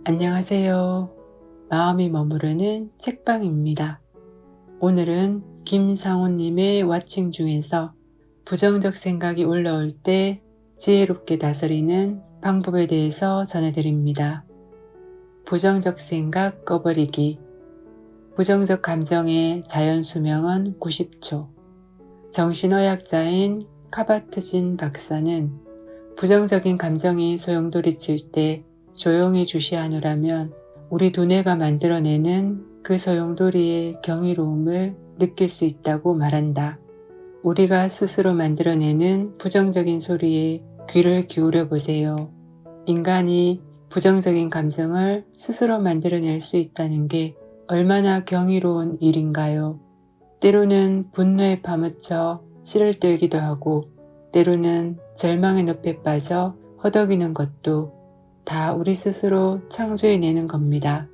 안녕하세요. 마음이 머무르는 책방입니다. 오늘은 김상훈님의 와칭 중에서 부정적 생각이 올라올 때 지혜롭게 다스리는 방법에 대해서 전해드립니다. 부정적 생각 꺼버리기. 부정적 감정의 자연 수명은 90초. 정신의학자인 카바트진 박사는 부정적인 감정이 소용돌이칠 때 조용히 주시하느라면 우리 두뇌가 만들어내는 그 소용돌이의 경이로움을 느낄 수 있다고 말한다. 우리가 스스로 만들어내는 부정적인 소리에 귀를 기울여 보세요. 인간이 부정적인 감정을 스스로 만들어낼 수 있다는 게 얼마나 경이로운 일인가요? 때로는 분노에 파묻혀 치를 떨기도 하고 때로는 절망의 늪에 빠져 허덕이는 것도 다 우리 스스로 창조해내는 겁니다.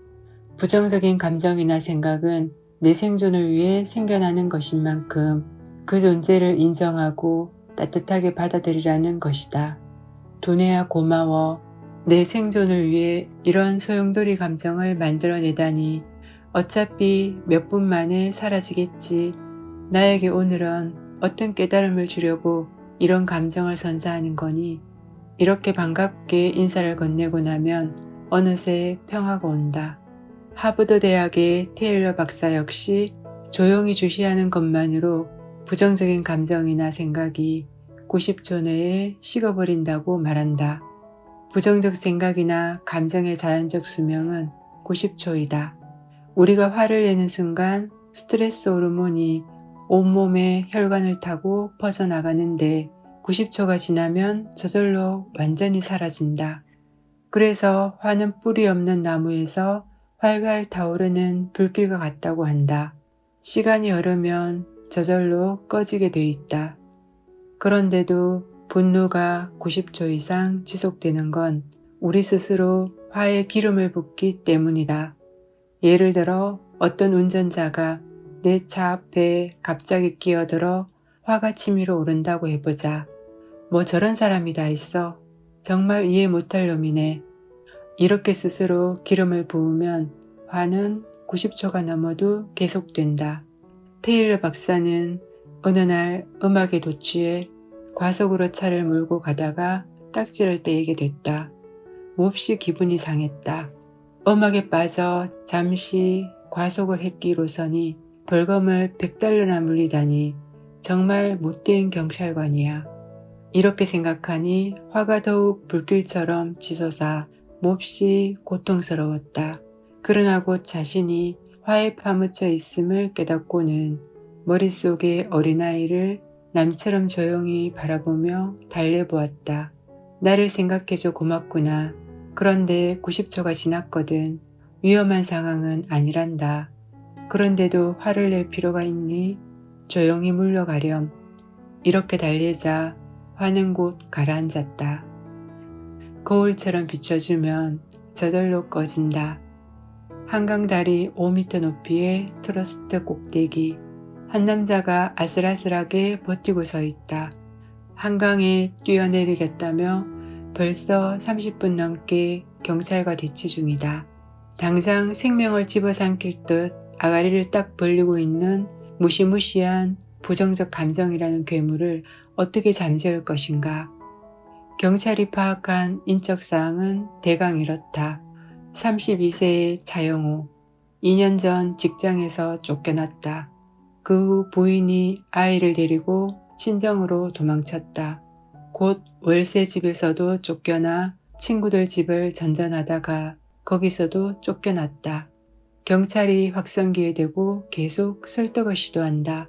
부정적인 감정이나 생각은 내 생존을 위해 생겨나는 것인 만큼 그 존재를 인정하고 따뜻하게 받아들이라는 것이다. 두뇌야 고마워. 내 생존을 위해 이런 소용돌이 감정을 만들어내다니 어차피 몇 분 만에 사라지겠지. 나에게 오늘은 어떤 깨달음을 주려고 이런 감정을 선사하는 거니? 이렇게 반갑게 인사를 건네고 나면 어느새 평화가 온다. 하버드 대학의 테일러 박사 역시 조용히 주시하는 것만으로 부정적인 감정이나 생각이 90초 내에 식어버린다고 말한다. 부정적 생각이나 감정의 자연적 수명은 90초이다. 우리가 화를 내는 순간 스트레스 호르몬이 온몸의 혈관을 타고 퍼져나가는데 90초가 지나면 저절로 완전히 사라진다. 그래서 화는 뿌리 없는 나무에서 활활 타오르는 불길과 같다고 한다. 시간이 흐르면 저절로 꺼지게 돼 있다. 그런데도 분노가 90초 이상 지속되는 건 우리 스스로 화에 기름을 붓기 때문이다. 예를 들어 어떤 운전자가 내 차 앞에 갑자기 끼어들어 화가 치밀어 오른다고 해보자. 뭐 저런 사람이 다 있어. 정말 이해 못할 놈이네. 이렇게 스스로 기름을 부으면 화는 90초가 넘어도 계속된다. 테일러 박사는 어느 날 음악에 도취해 과속으로 차를 몰고 가다가 딱지를 떼이게 됐다. 몹시 기분이 상했다. 음악에 빠져 잠시 과속을 했기로서니 벌금을 $100나 물리다니 정말 못된 경찰관이야. 이렇게 생각하니 화가 더욱 불길처럼 치솟아 몹시 고통스러웠다. 그러나 곧 자신이 화에 파묻혀 있음을 깨닫고는 머릿속의 어린아이를 남처럼 조용히 바라보며 달래보았다. 나를 생각해줘 고맙구나. 그런데 90초가 지났거든. 위험한 상황은 아니란다. 그런데도 화를 낼 필요가 있니? 조용히 물러가렴. 이렇게 달래자 화는 곧 가라앉았다. 거울처럼 비춰주면 저절로 꺼진다. 한강다리 5m 높이의 트러스트 꼭대기. 한 남자가 아슬아슬하게 버티고 서 있다. 한강에 뛰어내리겠다며 벌써 30분 넘게 경찰과 대치 중이다. 당장 생명을 집어삼킬 듯 아가리를 딱 벌리고 있는 무시무시한 부정적 감정이라는 괴물을 어떻게 잠재울 것인가. 경찰이 파악한 인적사항은 대강 이렇다. 32세의 차영호, 2년 전 직장에서 쫓겨났다. 그 후 부인이 아이를 데리고 친정으로 도망쳤다. 곧 월세 집에서도 쫓겨나 친구들 집을 전전하다가 거기서도 쫓겨났다. 경찰이 확성기에 대고 계속 설득을 시도한다.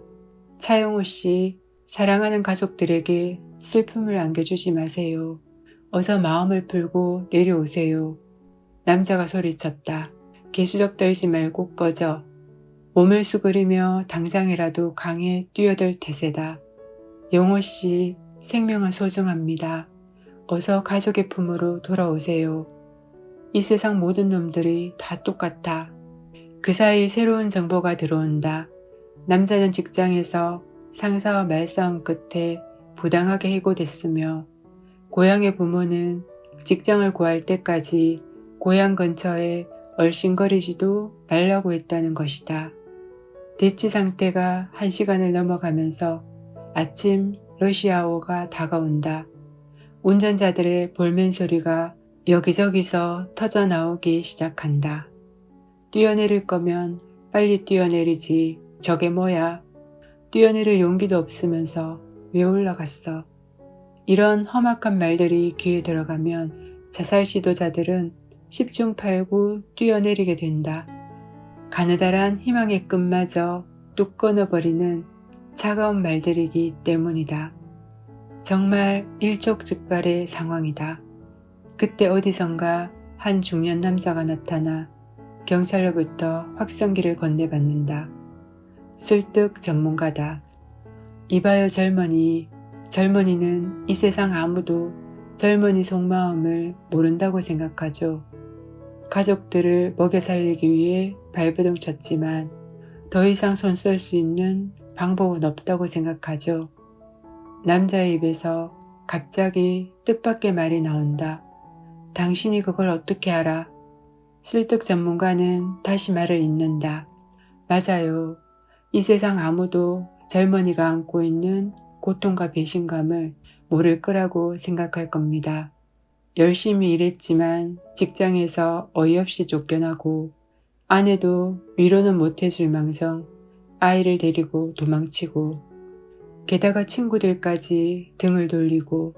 차영호 씨, 사랑하는 가족들에게 슬픔을 안겨주지 마세요. 어서 마음을 풀고 내려오세요. 남자가 소리쳤다. 개수작 떨지 말고 꺼져. 몸을 수그리며 당장이라도 강에 뛰어들 태세다. 영호 씨, 생명은 소중합니다. 어서 가족의 품으로 돌아오세요. 이 세상 모든 놈들이 다 똑같아. 그 사이 새로운 정보가 들어온다. 남자는 직장에서 상사와 말싸움 끝에 부당하게 해고됐으며 고향의 부모는 직장을 구할 때까지 고향 근처에 얼씬거리지도 말라고 했다는 것이다. 대치 상태가 1시간을 넘어가면서 아침 러시아워가 다가온다. 운전자들의 볼멘 소리가 여기저기서 터져 나오기 시작한다. 뛰어내릴 거면 빨리 뛰어내리지. 저게 뭐야? 뛰어내릴 용기도 없으면서 왜 올라갔어? 이런 험악한 말들이 귀에 들어가면 자살 시도자들은 10중 8구 뛰어내리게 된다. 가느다란 희망의 끈마저 뚝 끊어버리는 차가운 말들이기 때문이다. 정말 일촉즉발의 상황이다. 그때 어디선가 한 중년 남자가 나타나 경찰로부터 확성기를 건네받는다. 설득 전문가다. 이봐요 젊은이. 젊은이는 이 세상 아무도 젊은이 속마음을 모른다고 생각하죠. 가족들을 먹여 살리기 위해 발버둥 쳤지만 더 이상 손 쓸 수 있는 방법은 없다고 생각하죠. 남자의 입에서 갑자기 뜻밖의 말이 나온다. 당신이 그걸 어떻게 알아? 설득 전문가는 다시 말을 잇는다. 맞아요. 이 세상 아무도 젊은이가 안고 있는 고통과 배신감을 모를 거라고 생각할 겁니다. 열심히 일했지만 직장에서 어이없이 쫓겨나고 아내도 위로는 못해줄 망정 아이를 데리고 도망치고 게다가 친구들까지 등을 돌리고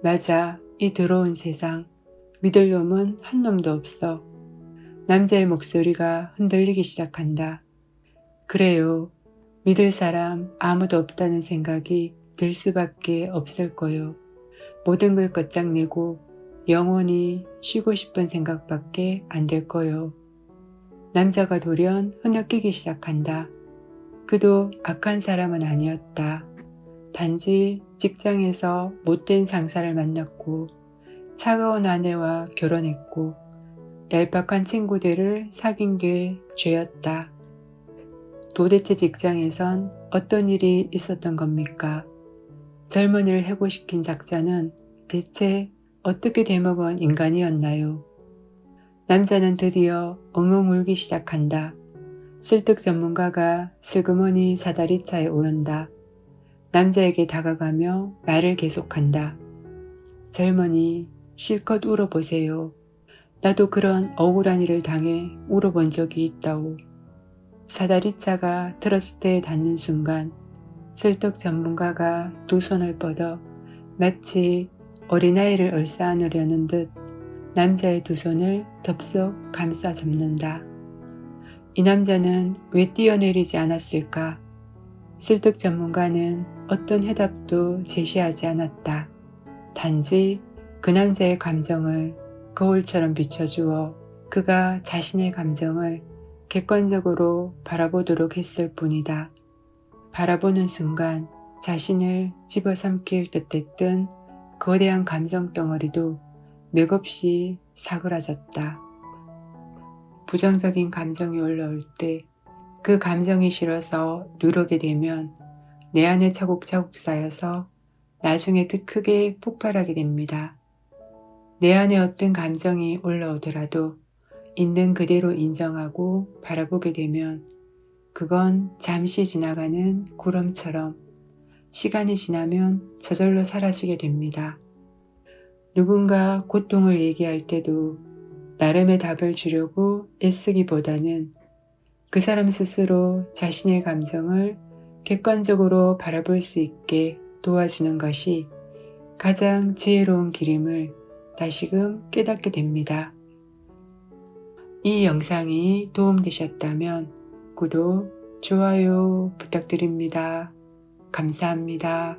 맞아, 이 더러운 세상 믿을 놈은 한 놈도 없어. 남자의 목소리가 흔들리기 시작한다. 그래요. 믿을 사람 아무도 없다는 생각이 들 수밖에 없을 거요. 모든 걸 끝장내고 영원히 쉬고 싶은 생각밖에 안 될 거요. 남자가 돌연 흐느끼기 시작한다. 그도 악한 사람은 아니었다. 단지 직장에서 못된 상사를 만났고 차가운 아내와 결혼했고 얄팍한 친구들을 사귄 게 죄였다. 도대체 직장에선 어떤 일이 있었던 겁니까? 젊은이를 해고시킨 작자는 대체 어떻게 되먹은 인간이었나요? 남자는 드디어 엉엉 울기 시작한다. 설득 전문가가 슬그머니 사다리차에 오른다. 남자에게 다가가며 말을 계속한다. 젊은이, 실컷 울어보세요. 나도 그런 억울한 일을 당해 울어본 적이 있다오. 사다리차가 트러스트에 닿는 순간 설득 전문가가 두 손을 뻗어 마치 어린아이를 얼싸안으려는 듯 남자의 두 손을 덥석 감싸 잡는다. 이 남자는 왜 뛰어내리지 않았을까? 설득 전문가는 어떤 해답도 제시하지 않았다. 단지 그 남자의 감정을 거울처럼 비춰주어 그가 자신의 감정을 객관적으로 바라보도록 했을 뿐이다. 바라보는 순간 자신을 집어삼킬 듯했던 거대한 감정 덩어리도 맥없이 사그라졌다. 부정적인 감정이 올라올 때 그 감정이 싫어서 누르게 되면 내 안에 차곡차곡 쌓여서 나중에 더 크게 폭발하게 됩니다. 내 안에 어떤 감정이 올라오더라도 있는 그대로 인정하고 바라보게 되면 그건 잠시 지나가는 구름처럼 시간이 지나면 저절로 사라지게 됩니다. 누군가 고통을 얘기할 때도 나름의 답을 주려고 애쓰기보다는 그 사람 스스로 자신의 감정을 객관적으로 바라볼 수 있게 도와주는 것이 가장 지혜로운 길임을 다시금 깨닫게 됩니다. 이 영상이 도움되셨다면 구독, 좋아요 부탁드립니다. 감사합니다.